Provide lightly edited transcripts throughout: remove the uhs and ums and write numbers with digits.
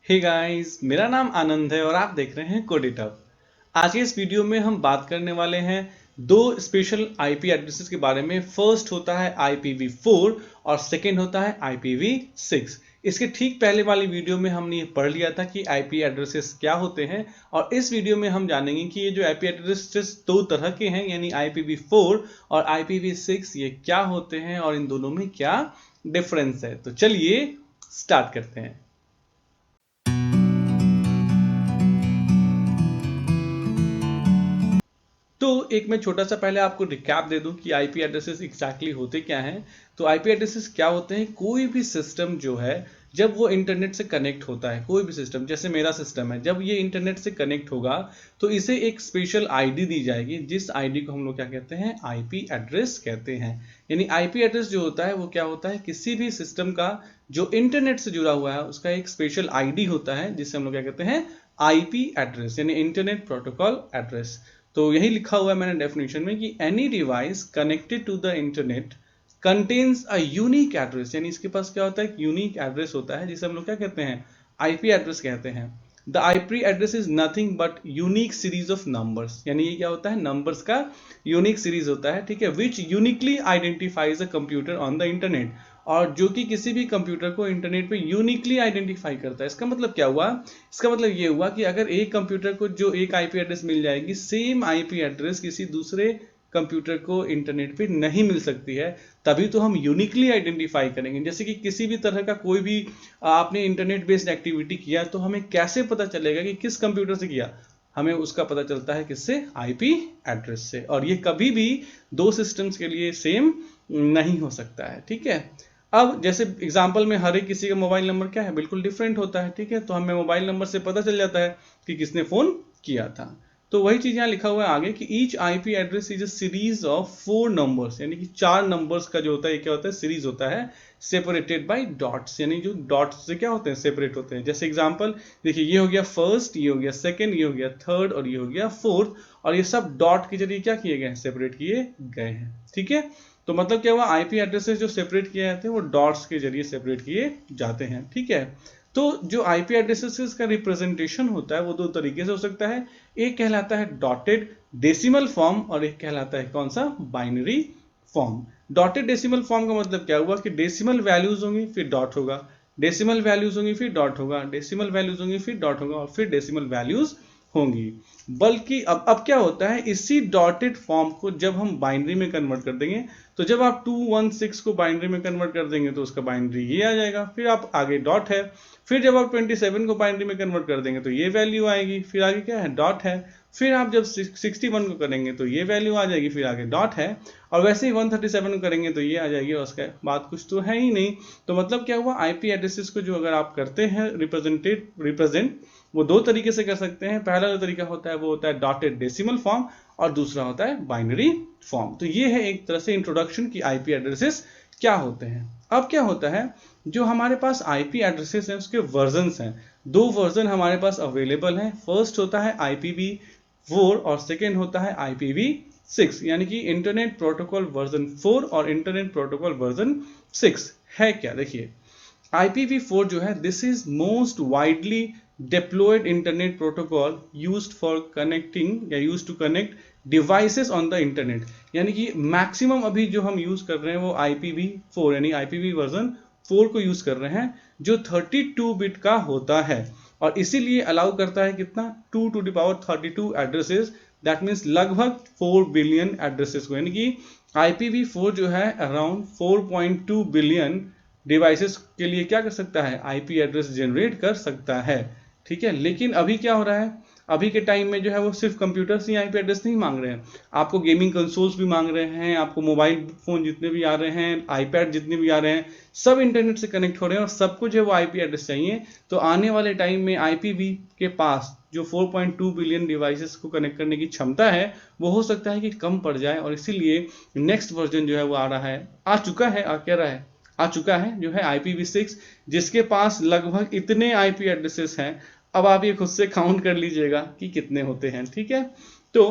Hey guys, मेरा नाम आनंद है और आप देख रहे हैं कोड इट अप। आज के इस वीडियो में हम बात करने वाले हैं दो स्पेशल आईपी एड्रेसेस के बारे में। फर्स्ट होता है IPv4 और सेकंड होता है IPv6। इसके ठीक पहले वाली वीडियो में हमने ये पढ़ लिया था कि आईपी एड्रेसेस क्या होते हैं, और इस वीडियो में हम जानेंगे कि ये जो आईपी एड्रेसेस दो तरह के हैं, यानी IPv4 और IPv6, ये क्या होते हैं और इन दोनों में क्या डिफरेंस है। तो चलिए स्टार्ट करते हैं। तो एक मैं छोटा सा पहले आपको रिकैप दे दूं कि आईपी एड्रेसेस एग्जैक्टली होते क्या हैं। तो आईपी एड्रेसेस क्या होते हैं? कोई भी सिस्टम जो है, जब वो इंटरनेट से कनेक्ट होता है, कोई भी सिस्टम, जैसे मेरा सिस्टम है, जब ये इंटरनेट से कनेक्ट होगा तो इसे एक स्पेशल आईडी दी जाएगी, जिस आईडी को हम लोग क्या कहते हैं? आईपी एड्रेस कहते हैं। यानी आईपी एड्रेस जो होता है वो क्या होता है? किसी भी सिस्टम का जो इंटरनेट से जुड़ा हुआ है उसका एक स्पेशल आईडी होता है, जिसे हम लोग क्या कहते हैं? आईपी एड्रेस, यानी इंटरनेट प्रोटोकॉल एड्रेस। तो यही लिखा हुआ है मैंने डेफिनेशन में कि any device connected to the internet contains a unique address, यानी इसके पास क्या होता है? यूनिक एड्रेस होता है, जिसे हम लोग क्या कहते हैं? आईपी एड्रेस कहते हैं। The IP address is nothing but unique series of numbers, यानी ये क्या होता है? नंबर्स का यूनिक सीरीज होता है, ठीक है, which uniquely identifies a computer on the internet, और जो कि किसी भी कंप्यूटर को इंटरनेट पे यूनिकली आइडेंटिफाई करता है। इसका मतलब क्या हुआ? इसका मतलब ये हुआ कि अगर एक कंप्यूटर को जो एक आईपी एड्रेस मिल जाएगी, सेम आईपी एड्रेस किसी दूसरे कंप्यूटर को इंटरनेट पे नहीं मिल सकती है, तभी तो हम यूनिकली आइडेंटिफाई करेंगे। जैसे कि किसी भी तरह का कोई भी आपने इंटरनेट बेस्ड एक्टिविटी किया, तो हमें कैसे पता चलेगा कि किस कंप्यूटर से किया? हमें उसका पता चलता है किससे? आईपी एड्रेस से। और ये कभी भी दो सिस्टम्स के लिए सेम नहीं हो सकता है, ठीक है। अब जैसे एग्जांपल में हर एक किसी का मोबाइल नंबर क्या है? बिल्कुल डिफरेंट होता है, ठीक है। तो हमें मोबाइल नंबर से पता चल जाता है कि किसने फोन किया था। तो वही चीज यहाँ लिखा हुआ है आगे कि each IP address is a series of 4 numbers, यानी कि 4 नंबर्स का जो होता है, क्या होता है? सीरीज होता है, सेपरेटेड बाय डॉट्स, यानी जो डॉट्स से क्या होते हैं? सेपरेट होते हैं। जैसे एग्जांपल देखिए, ये हो गया फर्स्ट, ये हो गया सेकंड, ये हो गया थर्ड और ये हो गया फोर्थ, और ये सब डॉट के जरिए क्या किए गए हैं? सेपरेट किए गए हैं, ठीक है। तो मतलब क्या हुआ? आईपी एड्रेसेस जो सेपरेट किए जाते हैं वो डॉट्स के जरिए सेपरेट किए जाते हैं, ठीक है। तो जो आईपी एड्रेसेस का रिप्रेजेंटेशन होता है वो दो तरीके से हो सकता है। एक कहलाता है डॉटेड डेसिमल फॉर्म और एक कहलाता है कौन सा? Binary form. Dotted decimal form का मतलब क्या हुआ कि डेसिमल वैल्यूज होंगी फिर डॉट होगा, डेसिमल वैल्यूज होंगी फिर डॉट होगा, डेसिमल वैल्यूज होंगी फिर डॉट होगा और फिर डेसिमल वैल्यूज होंगी। बल्कि अब क्या होता है, इसी डॉटेड फॉर्म को जब हम बाइनरी में कन्वर्ट कर देंगे, तो जब आप 216 को बाइनरी में कन्वर्ट कर देंगे तो उसका बाइनरी ये आ जाएगा, फिर आप आगे डॉट है, फिर जब आप 27 को बाइनरी में कन्वर्ट कर देंगे तो ये वैल्यू आएगी, फिर आगे क्या है? डॉट है, फिर आप जब 61 को करेंगे तो ये वैल्यू आ जाएगी, फिर आगे डॉट है, और वैसे ही 137 को करेंगे तो ये आ जाएगी, और उसके बाद कुछ तो है ही नहीं। तो मतलब क्या हुआ? आईपी एड्रेसेस को जो अगर आप करते हैं रिप्रेजेंट, वो दो तरीके से कर सकते हैं। पहला जो तरीका होता है वो होता है डॉटेड डेसिमल फॉर्म, और दूसरा होता है बाइनरी फॉर्म। तो ये है एक तरह से इंट्रोडक्शन की आईपी एड्रेसेस क्या होते हैं। अब क्या होता है, जो हमारे पास आईपी एड्रेसेस हैं उसके वर्जन्स हैं। दो वर्जन हमारे पास अवेलेबल हैं। फर्स्ट होता है IPv4 और सेकेंड होता है IPv6, यानी कि इंटरनेट प्रोटोकॉल वर्जन 4 और इंटरनेट प्रोटोकॉल वर्जन 6 है क्या? देखिए, IPv4 जो है, this is most widely deployed internet protocol used for connecting या used to connect devices on the internet, यानी कि मैक्सिमम अभी जो हम यूज कर रहे हैं वो IPv4 यानी IPv वर्जन 4 को यूज कर रहे हैं, जो 32 बिट का होता है, और इसीलिए अलाउ करता है कितना? 2 to the power 32 addresses, that means लगभग 4 बिलियन एड्रेसेस को, यानी कि IPv4 जो है अराउंड 4.2 बिलियन डिवाइसेस के लिए क्या कर सकता है? आईपी एड्रेस जनरेट कर सकता है, ठीक है। लेकिन अभी क्या हो रहा है, अभी के टाइम में जो है वो सिर्फ कंप्यूटर्स ही आईपी एड्रेस नहीं मांग रहे हैं, आपको गेमिंग कंसोल्स भी मांग रहे हैं, आपको मोबाइल फोन जितने भी आ रहे हैं, आईपैड जितने भी आ रहे हैं, सब इंटरनेट से कनेक्ट हो रहे हैं और सबको जो है वो आईपी एड्रेस चाहिए। तो आने वाले टाइम में IPv के पास जो 4.2 बिलियन डिवाइसेस को कनेक्ट करने की क्षमता है, वो हो सकता है कि कम पड़ जाए, और इसीलिए नेक्स्ट वर्जन जो है वो आ रहा है, आ चुका है, आ चुका है जो है IPv6, जिसके पास लगभग इतने आईपी एड्रेसेस हैं। अब आप ये खुद से काउंट कर लीजिएगा कि कितने होते हैं, ठीक है। तो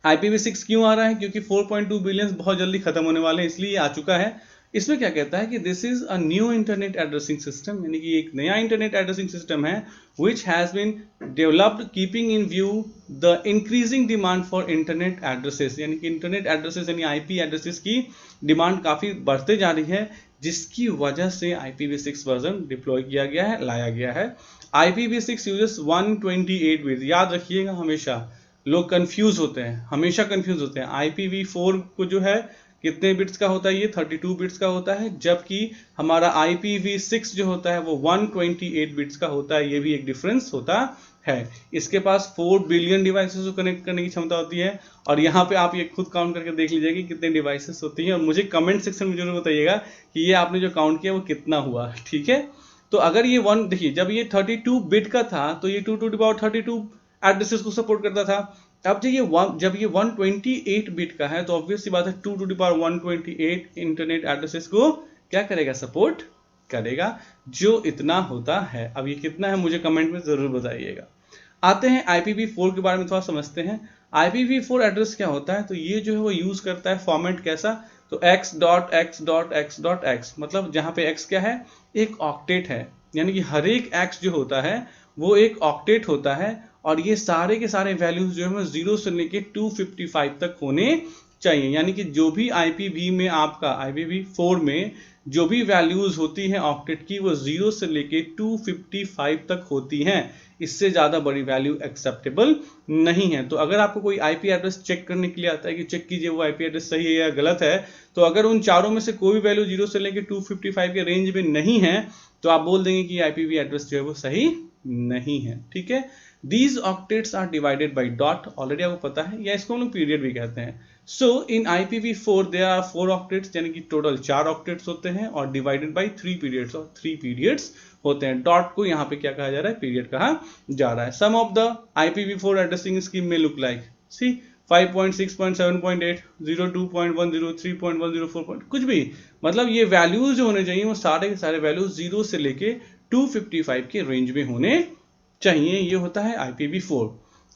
IPv6 क्यों आ रहा है? क्योंकि 4.2 बिलियन बहुत जल्दी खत्म होने वाले हैं, इसलिए आ चुका है। इसमें क्या कहता है कि this is a new internet addressing system, यानी कि एक नया इंटरनेट एड्रेसिंग सिस्टम है which has been developed keeping in view the increasing demand for internet addresses, यानी कि इंटरनेट एड्रेसेस यानी आईपी एड्रेसेस की डिमांड काफी बढ़ते जा रही है, जिसकी वजह से IPv6 वर्जन डिप्लॉय किया गया है, लाया गया है। IPv6 यूजेस 128 बिट, याद रखिएगा हमेशा, लोग कंफ्यूज होते हैं, हमेशा कंफ्यूज होते हैं। IPv4 को जो है कितने बिट्स का होता है, ये 32 बिट्स का होता है, जबकि हमारा IPv6 जो होता है वो 128 बिट्स का होता है, ये भी एक डिफरेंस होता है। इसके पास 4 बिलियन डिवाइसेस को कनेक्ट करने की क्षमता होती है, और यहाँ पे आप ये खुद काउंट करके देख लीजिएगा कि कितने डिवाइसेस होती हैं, और मुझे कमेंट सेक्शन में जरूर बताइएगा कि ये आपने जो काउंट किया वो कितना हुआ, ठीक है। तो अगर ये वन देखिए, जब ये 32 बिट का था तो ये 2 to the power 32 एड्रेसेस को सपोर्ट करता था। अब जब ये 128 बिट का है तो ऑब्वियस सी बात है 2 to the power 128 internet addresses को क्या करेगा, सपोर्ट करेगा, जो इतना होता है। अब ये कितना है मुझे कमेंट में जरूर बताइएगा। आते हैं IPv4 के बारे में थोड़ा समझते हैं। IPv4 एड्रेस क्या होता है, तो ये जो है वो यूज करता है फॉर्मेट कैसा, तो x.x.x.x, मतलब जहां पे x क्या है, एक ऑक्टेट है, यानी कि हर एक x जो होता है वो एक ऑक्टेट होता है, और ये सारे के सारे वैल्यूज जो है 0 से लेके 255 तक होने चाहिए, यानी कि जो भी IPv में आपका IPv4 में जो भी वैल्यूज होती हैं ऑक्टेट की वो 0 से लेके 255 तक होती हैं, इससे ज्यादा बड़ी वैल्यू एक्सेप्टेबल नहीं है। तो अगर आपको कोई IP एड्रेस चेक करने के लिए आता है कि चेक कीजिए वो IP एड्रेस सही है या गलत है, तो अगर उन चारों में से कोई वैल्यू 0 से लेके 255 के रेंज में नहीं है तो आप बोल देंगे कि IPv एड्रेस जो है वो सही नहीं है, ठीक है। These octets are divided by dot, already आपको पता है, या इसको हम लोग पीरियड भी कहते हैं। So in IPv4 there are 4 octets, यानी कि टोटल 4 octets होते हैं, और divided by 3 periods, और 3 periods होते हैं। डॉट को यहाँ पे क्या कहा जा रहा है, पीरियड कहा जा रहा है। Some of the IPv4 addressing scheme may look like, see 5.6.7.8 02.10 3.104 कुछ भी, मतलब ये वैल्यूज जो होने चाहिए वो सारे के सारे वैल्यूज 0 से लेके 255 के रेंज में होने चाहिए, ये होता है IPv4।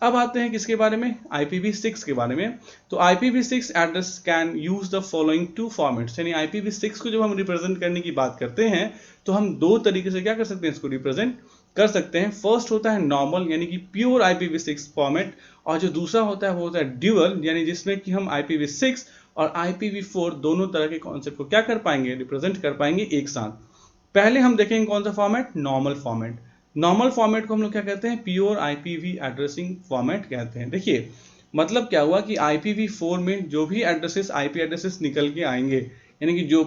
अब आते हैं किसके बारे में, IPv6 के बारे में। तो IPv6 address can use the following 2 formats, यानी IPv6 को जब हम रिप्रेजेंट करने की बात करते हैं तो हम 2 तरीके से क्या कर सकते हैं, इसको रिप्रेजेंट कर सकते हैं। फर्स्ट होता है नॉर्मल, यानी कि प्योर IPv6 फॉर्मेट, और जो दूसरा होता है वो होता है ड्यूअल, यानी जिसमें कि हम IPv6 और IPv4 दोनों तरह के कॉन्सेप्ट को क्या कर पाएंगे, रिप्रेजेंट कर पाएंगे एक साथ। पहले हम देखेंगे कौन सा format, normal format. Normal format को हम लोग क्या कहते हैं, प्योर IPv एड्रेसिंग फॉर्मेट कहते हैं। देखिए मतलब क्या हुआ कि IPv4 में जो भी एड्रेसेस IP एड्रेसेस निकल के आएंगे, यानी कि जो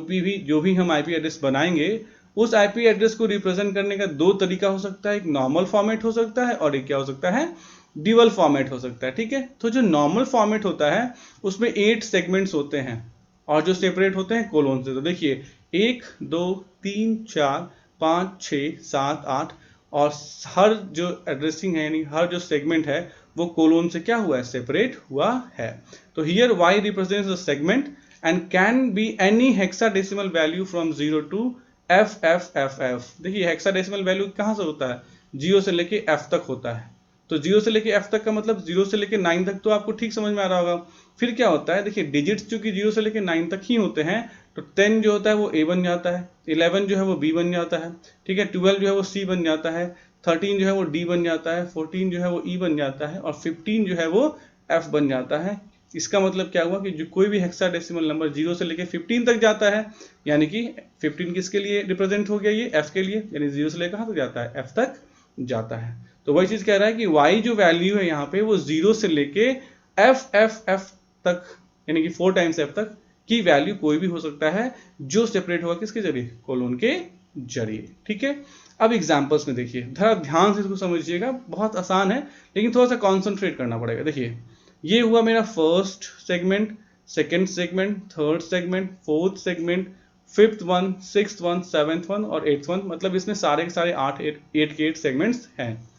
भी हम IP एड्रेस बनाएंगे उस IP एड्रेस को रिप्रेजेंट करने का 2 तरीका हो सकता है, एक नॉर्मल फॉर्मेट हो सकता है और एक क्या हो सकता है, ड्यूअल फॉर्मेट हो सकता है, ठीक है। तो जो नॉर्मल फॉर्मेट होता है उसमें 8 सेगमेंट्स होते हैं और जो सेपरेट होते हैं कोलोन से। तो देखिए 1 2 3 4 5 6 7 8, और हर जो एड्रेसिंग है यानी हर जो सेगमेंट है वो कोलोन से क्या हुआ है, सेपरेट हुआ है। तो here y represents the segment and can be any hexadecimal value from 0 to FFFF। देखिए हेक्साडेसिमल वैल्यू कहाँ से होता है, 0 से लेके F तक होता है। तो 0 से लेके F तक का मतलब 0 से लेके 9 तक तो आपको ठीक समझ में आ रहा होगा। फिर क्या होता है, देखिए डिजिट्स चूंकि 0 से लेके 9 तक ही होते हैं, तो 10 जो होता है वो A बन जाता है, 11 जो है वो B बन जाता है, ठीक है, 12 जो है वो C बन जाता है, 13 जो है वो D बन जाता है, 14 जो है वो E बन जाता है, और 15 जो है वो F बन जाता है। इसका मतलब क्या हुआ कि जो कोई भी हेक्साडेसिमल नंबर 0 से लेके 15 तक जाता है, यानी कि 15 किसके लिए रिप्रेजेंट हो गया, ये F के लिए, यानी 0 से लेकर कहाँ तक जाता है, F तक जाता है। तो वही चीज कह रहा है कि y जो वैल्यू है यहाँ पे वो 0 से लेके FFF तक, यानी कि 4 टाइम्स F तक की वैल्यू कोई भी हो सकता है जो सेपरेट हुआ किसके जरिए, कोलोन के जरिए, ठीक है। अब एग्जांपल्स में देखिए, थोड़ा ध्यान से इसको समझिएगा, बहुत आसान है लेकिन थोड़ा सा कॉन्सेंट्रेट करना पड़ेगा। देखिए ये हुआ मेरा first segment, second segment, third segment, fourth segment, fifth one, sixth one, seventh one और एट्थ वन, मतलब इसमें सारे के सारे 8 सेगमेंट्स हैं।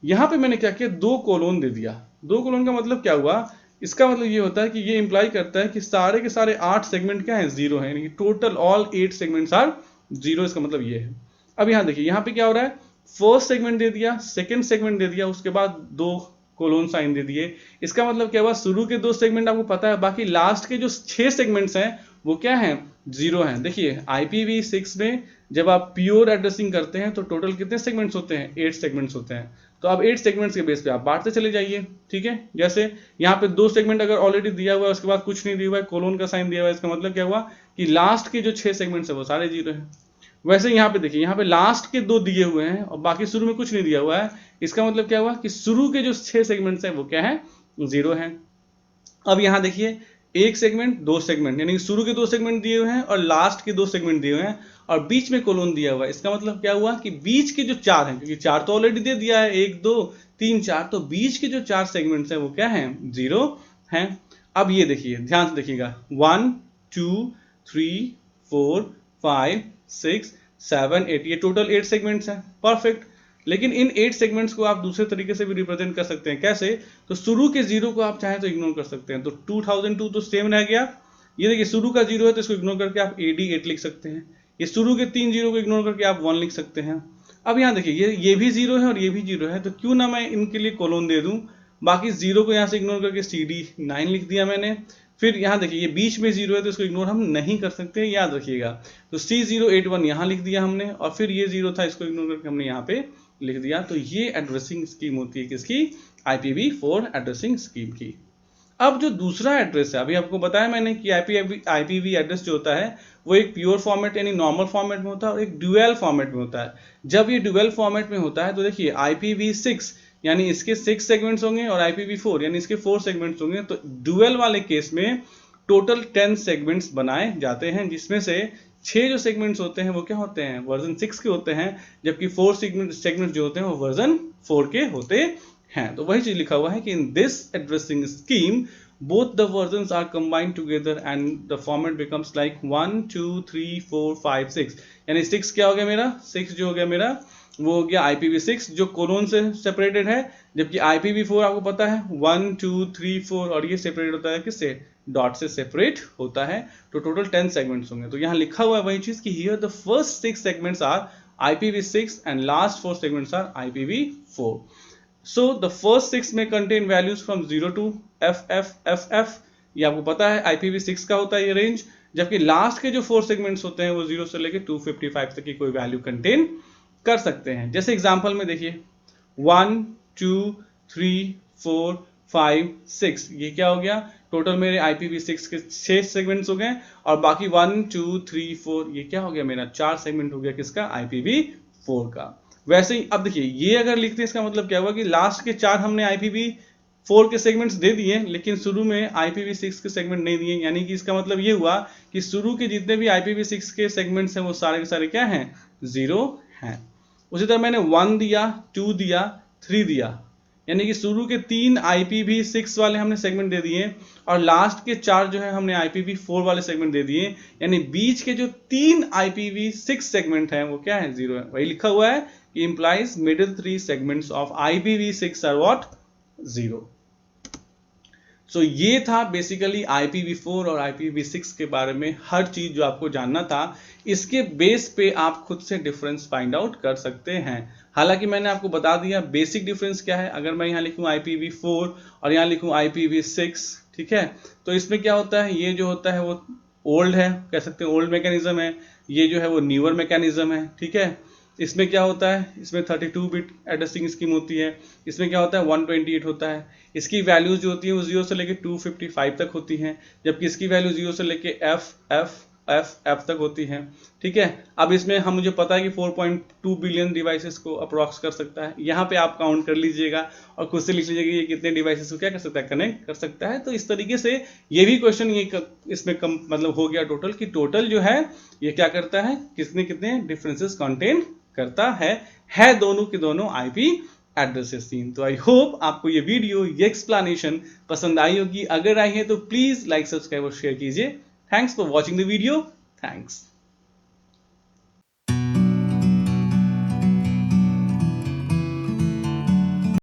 यहाँ पे मैंने क्या किया, 2 कोलोन दे दिया। 2 कोलोन का मतलब क्या हुआ, इसका मतलब ये होता है कि ये इंप्लाई करता है कि सारे के सारे 8 सेगमेंट क्या है, 0 है, यानी कि टोटल ऑल 8 सेगमेंट्स आर 0। इसका मतलब ये है। अब यहाँ देखिए यहाँ पे क्या हो रहा है, फर्स्ट सेगमेंट दे दिया, सेकंड सेगमेंट दे दिया, उसके बाद 2 कोलोन साइन दे दिए। इसका मतलब क्या हुआ, शुरू के 2 सेगमेंट आपको पता है, बाकी लास्ट के जो 6 सेगमेंट्स हैं वो क्या है, 0 है। देखिए IPv6 में जब आप प्योर एड्रेसिंग करते हैं तो टोटल कितने सेगमेंट्स होते हैं, 8 सेगमेंट्स होते हैं। तो अब 8 सेगमेंट्स के बेस पे आप बांटते चले जाइए, ठीक है। जैसे यहाँ पे 2 सेगमेंट अगर ऑलरेडी दिया हुआ है, उसके बाद कुछ नहीं दिया हुआ है, कोलोन का साइन दिया हुआ है, इसका मतलब क्या हुआ कि लास्ट के जो 6 सेगमेंट्स है वो सारे 0 हैं। वैसे यहाँ पे देखिए, यहाँ पे लास्ट के 2 दिए हुए हैं और बाकी शुरू में कुछ नहीं दिया हुआ है, इसका मतलब क्या हुआ कि शुरू के जो 6 सेगमेंट्स हैं वो क्या है, 0 है। अब यहाँ देखिए, एक सेगमेंट, 2 सेगमेंट, यानी शुरू के 2 सेगमेंट दिए हुए हैं और लास्ट के 2 सेगमेंट दिए हुए हैं और बीच में कोलोन दिया हुआ है। इसका मतलब क्या हुआ कि बीच के जो 4 हैं, क्योंकि 4 तो ऑलरेडी दे दिया है, 1 2 3 4, तो बीच के जो 4 सेगमेंट्स हैं वो क्या है, 0 हैं। अब ये देखिए, ध्यान से देखिएगा, 1 2 3 4 5 6 7 8, ये टोटल 8 सेगमेंट्स हैं, परफेक्ट। लेकिन इन 8 सेगमेंट्स को आप दूसरे तरीके से भी रिप्रेजेंट कर सकते हैं। कैसे, तो शुरू के 0 को आप चाहें तो इग्नोर कर सकते हैं, तो 2002 तो सेम रह गया। ये देखिए, शुरू का 0 है तो इसको इग्नोर करके आप AD8 लिख सकते हैं। ये शुरू के 3 0 को इग्नोर करके आप 1 लिख सकते हैं। अब यहाँ देखिए, ये भी 0 है और ये भी 0 है, तो क्यों ना मैं इनके लिए कोलोन दे दूं। बाकी 0 को यहाँ से इग्नोर करके CD9 लिख दिया मैंने। फिर यहाँ देखिए, ये बीच में 0 है तो इसको इग्नोर हम नहीं कर सकते, याद रखिएगा। तो C081 यहाँ लिख दिया हमने, और फिर ये 0 था, इसको इग्नोर करके हमने यहाँ पे लिख दिया। तो ये एड्रेसिंग स्कीम होती है किसकी, IPv4 एड्रेसिंग स्कीम की। अब जो दूसरा एड्रेस है, अभी आपको बताया मैंने कि IPv एड्रेस जो होता है वो एक प्योर फॉर्मेट यानी नॉर्मल फॉर्मेट में होता है और एक ड्यूअल फॉर्मेट में होता है। जब ये ड्यूअल फॉर्मेट में होता है तो देखिए, IPv6 यानी इसके 6 सेगमेंट्स होंगे और IPv4 यानी इसके 4 सेगमेंट्स होंगे। तो ड्यूअल वाले केस में टोटल 10 सेगमेंट्स बनाए जाते हैं, जिसमें से 6 जो सेगमेंट्स होते हैं वो क्या होते हैं, वर्जन 6 के होते हैं, जबकि 4 सेगमेंट्स जो होते हैं वो वर्जन 4 के होते हैं। तो वही चीज लिखा हुआ है कि in this addressing scheme both the versions are combined together and the format becomes like 1 2 3 4 5 6, यानी 6 क्या हो गया मेरा, 6 जो हो गया मेरा वो हो गया IPv6 जो कोलोन से सेपरेटेड है, जबकि IPv4 आपको पता है 1 2 3 4 और ये सेपरेट होता है किससे, डॉट से सेपरेट होता है। तो टोटल 10 सेगमेंट्स होंगे। तो यहाँ लिखा हुआ है वही चीज कि here the first 6 segments are IPv6 and last 4 segments are IPv4. So the first 6 may contain values from 0 to FFFF, ये आपको पता है IPv6 का होता है ये रेंज, जबकि लास्ट के जो 4 सेगमेंट्स होते हैं वो 0 से लेके 255 तक की कोई वैल्यू कंटेन कर सकते हैं। जैसे एग्जांपल में देखिए, 1 2 3 4 5 6, ये क्या हो गया, टोटल मेरे IPv6 के 6 सेगमेंट्स हो गए और बाकी 1 2 3 4 ये क्या हो गया मेरा 4 सेगमेंट हो गया किसका, IPv4 का। वैसे ही अब देखिए, ये अगर लिखते हैं इसका मतलब क्या हुआ कि लास्ट के 4 हमने IPv4 के सेगमेंट्स दे दिए लेकिन शुरू में IPv6 के सेगमेंट नहीं दिए, यानी कि इसका मतलब ये हुआ कि शुरू के जितने भी IPv6 के सेगमेंट्स हैं वो सारे के सारे क्या हैं, 0 हैं। उसी तरह मैंने 1 दिया, 2 दिया, 3 दिया, यानी कि शुरू के 3 IPv6 वाले हमने सेगमेंट दे दिए और लास्ट के 4 जो है हमने IPv4 वाले सेगमेंट दे दिए, यानी बीच के जो 3 IPv6 सेगमेंट हैं वो क्या है, 0 है। वही लिखा हुआ है कि implies middle 3 segments of IPv6 are what, 0। So ये था बेसिकली IPv4 और IPv6 के बारे में हर चीज जो आपको जानना था। इसके बेस पे आप खुद से डिफरेंस फाइंड आउट कर सकते हैं। हालांकि मैंने आपको बता दिया बेसिक डिफरेंस क्या है। अगर मैं यहाँ लिखूँ IPv4 और यहाँ लिखूँ IPv6, ठीक है, तो इसमें क्या होता है, ये जो होता है वो ओल्ड है, कह सकते हैं ओल्ड मैकेनिज्म है, ये जो है वो न्यूअर मैकेनिज्म है, ठीक है। इसमें क्या होता है, इसमें 32 बिट एड्रेसिंग स्कीम होती है, इसमें क्या होता है 128 होता है। इसकी वैल्यूज जो होती है वो 0 से लेके 255 तक होती हैं, जबकि इसकी वैल्यू 0 से लेके FFFF तक होती है, ठीक है। अब इसमें हम मुझे पता है कि 4.2 बिलियन डिवाइसेस को अप्रॉक्स कर सकता है। यहाँ पे आप काउंट कर लीजिएगा और खुद से लिख लीजिएगा ये कितने डिवाइसेस को क्या कर सकता है, कनेक्ट कर सकता है। तो इस तरीके से ये भी क्वेश्चन ये इसमें कम मतलब हो गया टोटल कि टोटल जो है ये क्या करता है, कितने कितने डिफरेंसेस कंटेन करता है दोनों के दोनों IP एड्रेसेस सीन। तो आई होप आपको ये वीडियो, ये एक्सप्लेनेशन पसंद आई होगी। अगर आई है तो प्लीज लाइक, सब्सक्राइब और शेयर कीजिए। Thanks for watching the video. Thanks.